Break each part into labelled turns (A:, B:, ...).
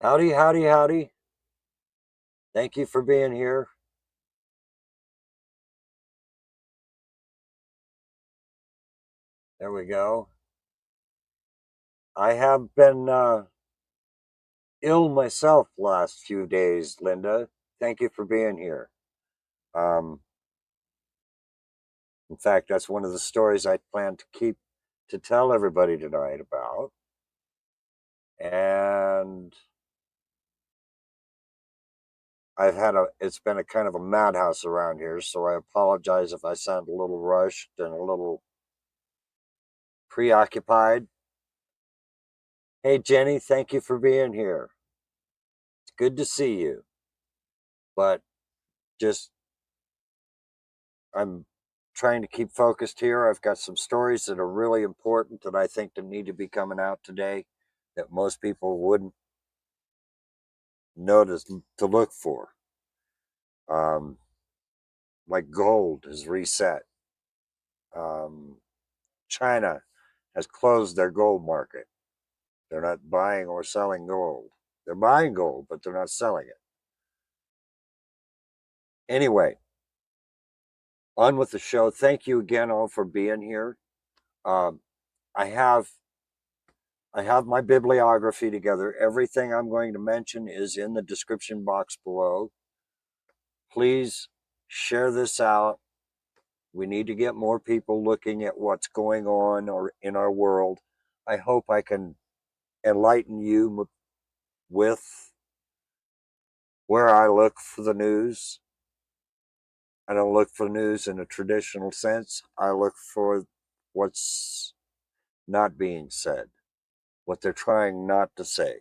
A: Howdy, howdy, howdy. Thank you for being here. There we go. I have been ill myself last few days, Linda. Thank you for being here. Um, in fact, that's one of the stories I plan to tell everybody tonight about. And it's been a kind of a madhouse around here, so I apologize if I sound a little rushed and a little preoccupied. Hey, Jenny, thank you for being here. It's good to see you. But just I'm trying to keep focused here. I've got some stories that are really important that I think that need to be coming out today that most people wouldn't notice to look for. Um, like gold has reset. Um, China has closed their gold market. They're not buying or selling gold. They're buying gold, but they're not selling it. Anyway, on with the show. Thank you again all for being here. Um, I have I have my bibliography together. Everything I'm going to mention is in the description box below. Please share this out. We need to get more people looking at what's going on or in our world. I hope I can enlighten you with where I look for the news. I don't look for news in a traditional sense. I look for what's not being said, what they're trying not to say.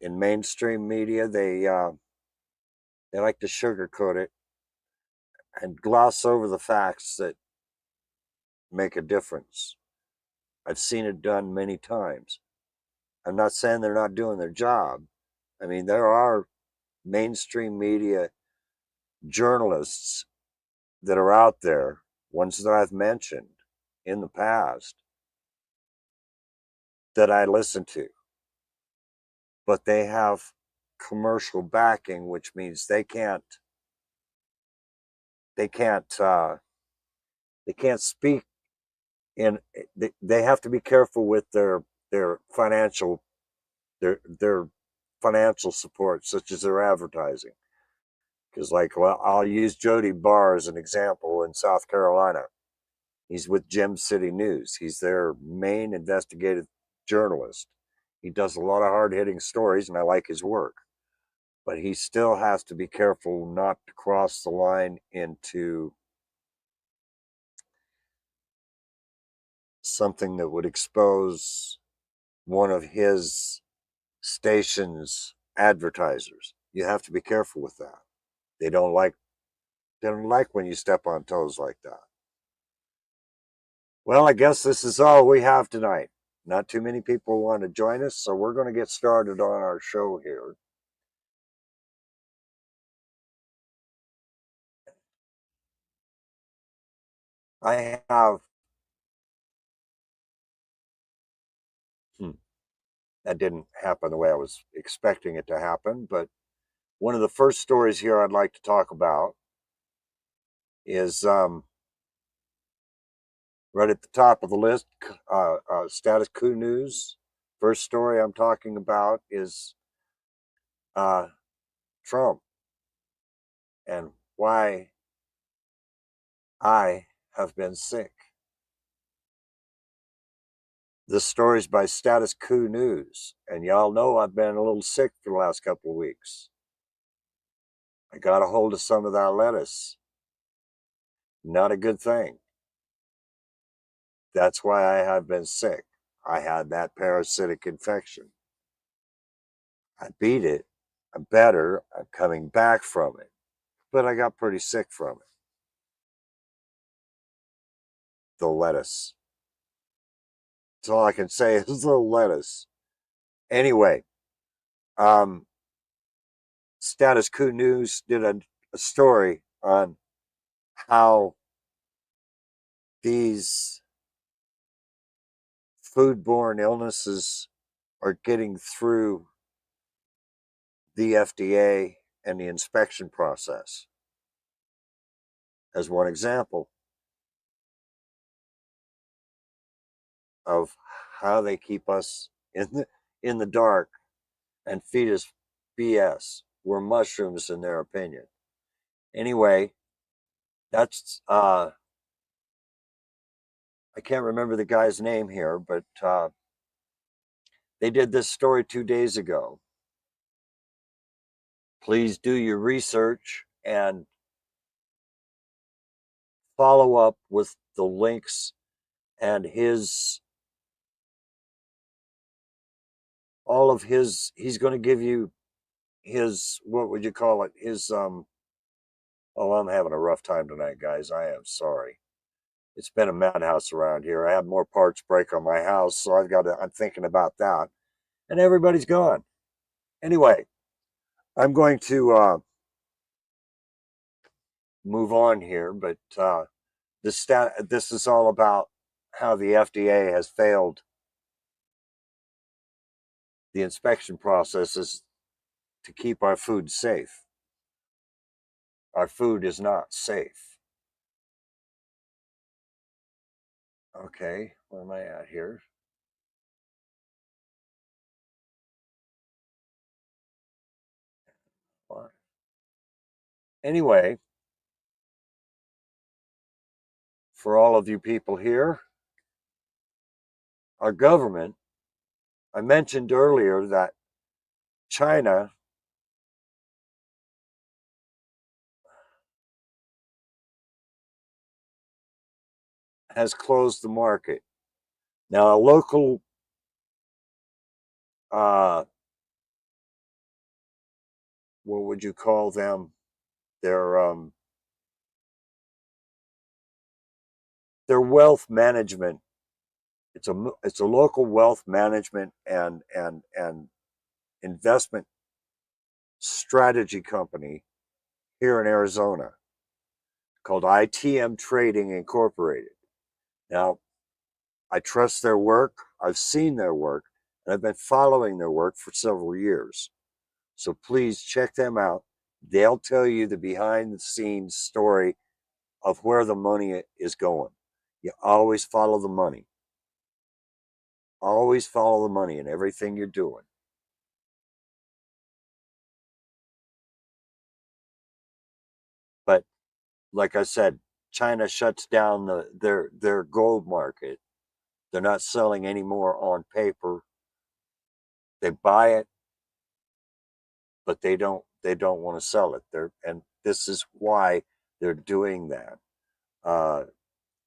A: In mainstream media, they like to sugarcoat it and gloss over the facts that make a difference. I've seen it done many times. I'm not saying they're not doing their job. I mean, there are mainstream media journalists that are out there, ones that I've mentioned in the past, that I listen to, but they have commercial backing, which means they can't they can't speak in. They have to be careful with their financial their financial support, such as their advertising. Because, like, well, I'll use Jody Barr as an example in South Carolina. He's with Gem City News. He's their main investigative journalist. He does a lot of hard hitting stories, and I like his work. But he still has to be careful not to cross the line into something that would expose one of his station's advertisers. You have to be careful with that. They don't like they don't like when you step on toes like that. Well, I guess this is all we have tonight. Not too many people want to join us, so we're going to get started on our show here. I have, hmm, that didn't happen the way I was expecting it to happen, but one of the first stories here I'd like to talk about is right at the top of the list, status coup news. First story I'm talking about is uh, Trump and why I have been sick. This story's by Status Coup News, and y'all know I've been a little sick for the last couple of weeks. I got a hold of some of that lettuce. Not a good thing. That's why I have been sick. I had that parasitic infection. I beat it. I'm better. I'm coming back from it. But I got pretty sick from it. The lettuce. That's all I can say is the lettuce. Anyway, um, Status Coup News did a story on how these foodborne illnesses are getting through the FDA and the inspection process. As one example of how they keep us in the dark and feed us BS. We're mushrooms in their opinion. Anyway, that's I can't remember the guy's name here, but they did this story 2 days ago. Please do your research and follow up with the links and his all of his. He's going to give you his, what would you call it, his oh, I'm having a rough time tonight, guys. I am sorry. It's been a madhouse around here. I had more parts break on my house, so I'm thinking about that, and everybody's gone. Anyway, I'm going to move on here, but this is all about how the FDA has failed the inspection processes to keep our food safe. Our food is not safe. Okay, where am I at here? What? Anyway, for all of you people here, our government, I mentioned earlier that China has closed the market. Now, a local uh, what would you call them? Their their wealth management. It's a local wealth management and investment strategy company here in Arizona called ITM Trading Incorporated. Now, I trust their work. I've seen their work, and I've been following their work for several years. So please check them out. They'll tell you the behind the scenes story of where the money is going. You always follow the money. Always follow the money in everything you're doing. But like I said, China shuts down their gold market. They're not selling anymore on paper. They buy it, but they don't want to sell it. And this is why they're doing that. Uh,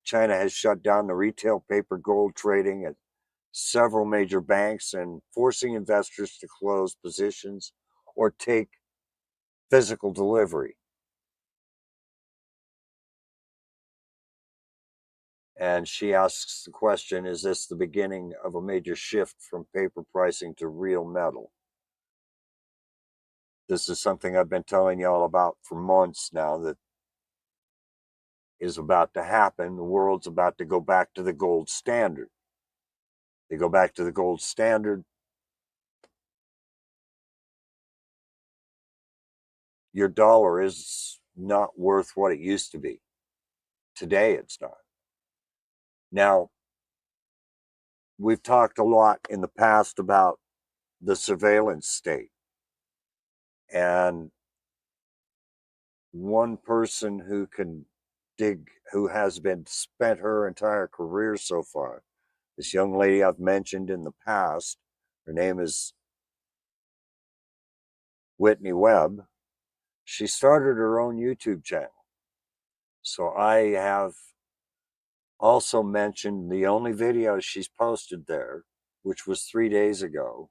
A: China has shut down the retail paper gold trading at several major banks and forcing investors to close positions or take physical delivery. And she asks the question, is this the beginning of a major shift from paper pricing to real metal? This is something I've been telling y'all about for months now that is about to happen. The world's about to go back to the gold standard. They go back to the gold standard, your dollar is not worth what it used to be. Today, it's not. Now, we've talked a lot in the past about the surveillance state. And one person who has been spent her entire career so far, this young lady I've mentioned in the past, her name is Whitney Webb. She started her own YouTube channel. So I have also mentioned the only video she's posted there, which was 3 days ago.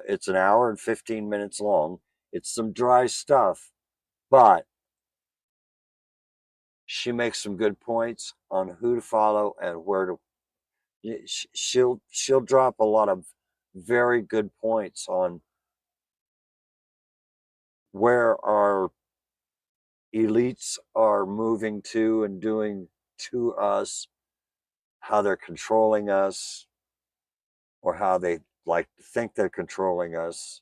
A: It's an hour and 15 minutes long. It's some dry stuff, but she makes some good points on who to follow and where to. She'll drop a lot of very good points on where our elites are moving to and doing to us, how they're controlling us, or how they like to think they're controlling us.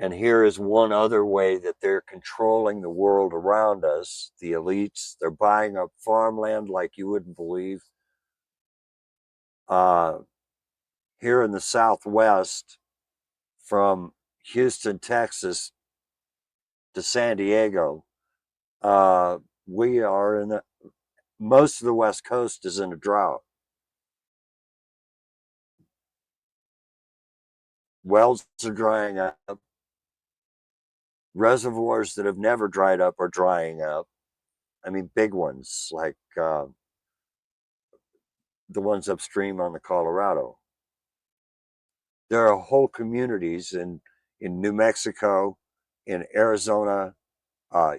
A: And here is one other way that they're controlling the world around us. The elites, they're buying up farmland like you wouldn't believe. Uh, Here in the Southwest, from Houston, Texas to San Diego, we are in most of the West Coast is in a drought. Wells are drying up. Reservoirs that have never dried up are drying up. I mean, big ones like the ones upstream on the Colorado. There are whole communities in New Mexico, in Arizona,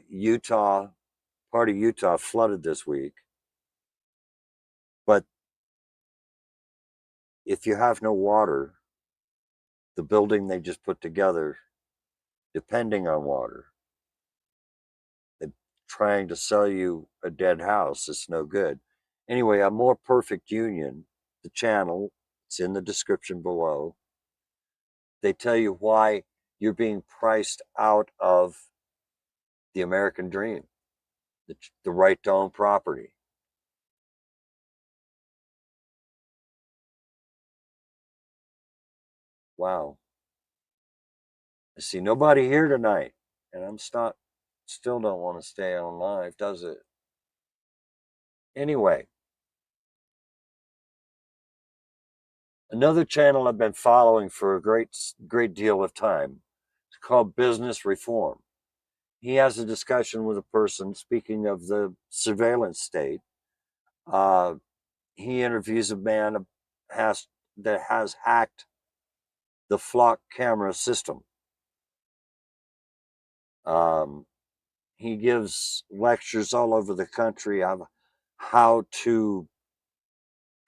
A: Utah. Part of Utah flooded this week. But if you have no water, the building they just put together, depending on water, they're trying to sell you a dead house. It's no good. Anyway, A More Perfect Union, the channel, it's in the description below. They tell you why you're being priced out of the American dream, the right to own property. Wow. I see nobody here tonight, and still don't want to stay on live, does it? Anyway, another channel I've been following for a great deal of time. It's called Business Reform. He has a discussion with a person, speaking of the surveillance state. Uh, he interviews a man that has hacked the flock camera system. Um, he gives lectures all over the country of how to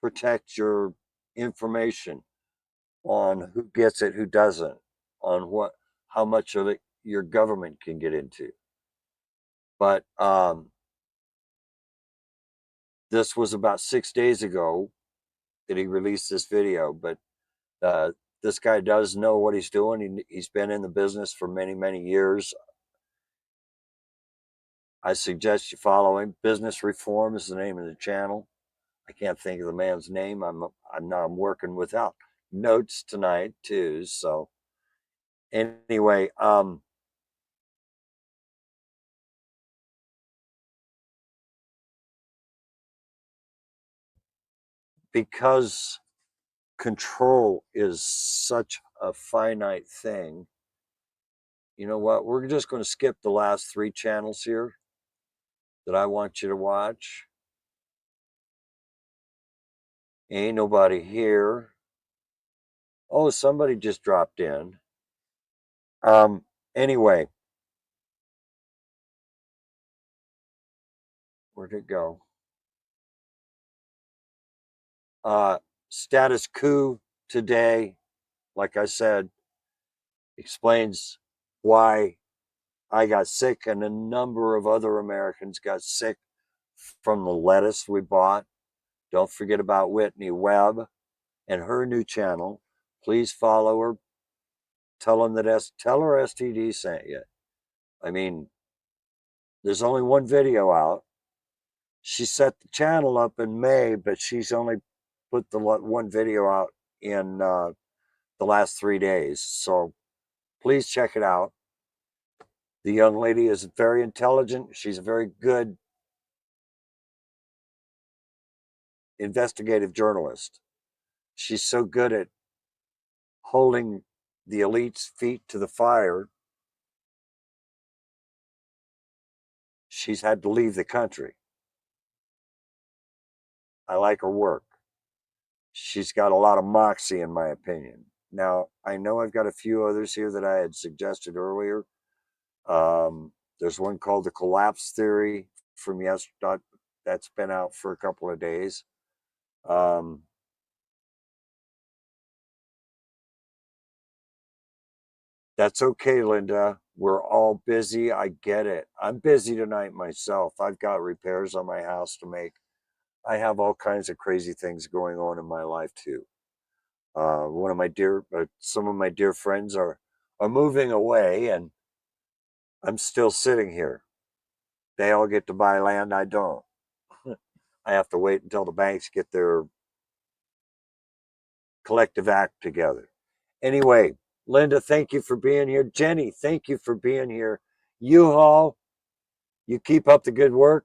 A: protect your information, on who gets it, who doesn't, on how much of it your government can get into. But this was about 6 days ago that he released this video. But uh, this guy does know what he's doing. He's been in the business for many, many years. I suggest you follow him. Business Reform is the name of the channel. I can't think of the man's name. I'm working without notes tonight too. So anyway, because control is such a finite thing, you know what? We're just going to skip the last three channels here that I want you to watch. Ain't nobody here. Oh, somebody just dropped in. Anyway, where'd it go? Uh, Status coup today, like I said, explains why I got sick and a number of other Americans got sick from the lettuce we bought. Don't forget about Whitney Webb and her new channel. Please follow her. Tell her S.T.D sent you. I mean, there's only one video out. She set the channel up in May, but she's only put the one video out in the last 3 days. So please check it out. The young lady is very intelligent. She's a very good investigative journalist. She's so good at holding the elite's feet to the fire, she's had to leave the country. I like her work. She's got a lot of moxie, in my opinion. Now, I know I've got a few others here that I had suggested earlier. There's one called The Collapse Theory from yesterday. That's been out for a couple of days. That's okay, Linda. We're all busy. I get it. I'm busy tonight myself. I've got repairs on my house to make. I have all kinds of crazy things going on in my life too. Some of my dear friends are are moving away and I'm still sitting here. They all get to buy land. I don't. I have to wait until the banks get their collective act together. Anyway, Linda, thank you for being here. Jenny, thank you for being here. U-Haul, you keep up the good work.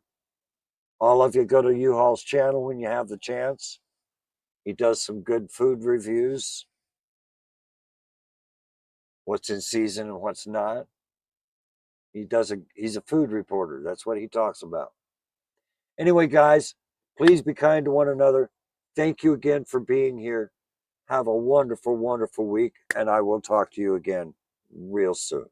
A: All of you go to U-Haul's channel when you have the chance. He does some good food reviews, what's in season and what's not. He's a food reporter. That's what he talks about. Anyway, guys, please be kind to one another. Thank you again for being here. Have a wonderful, wonderful week, and I will talk to you again real soon.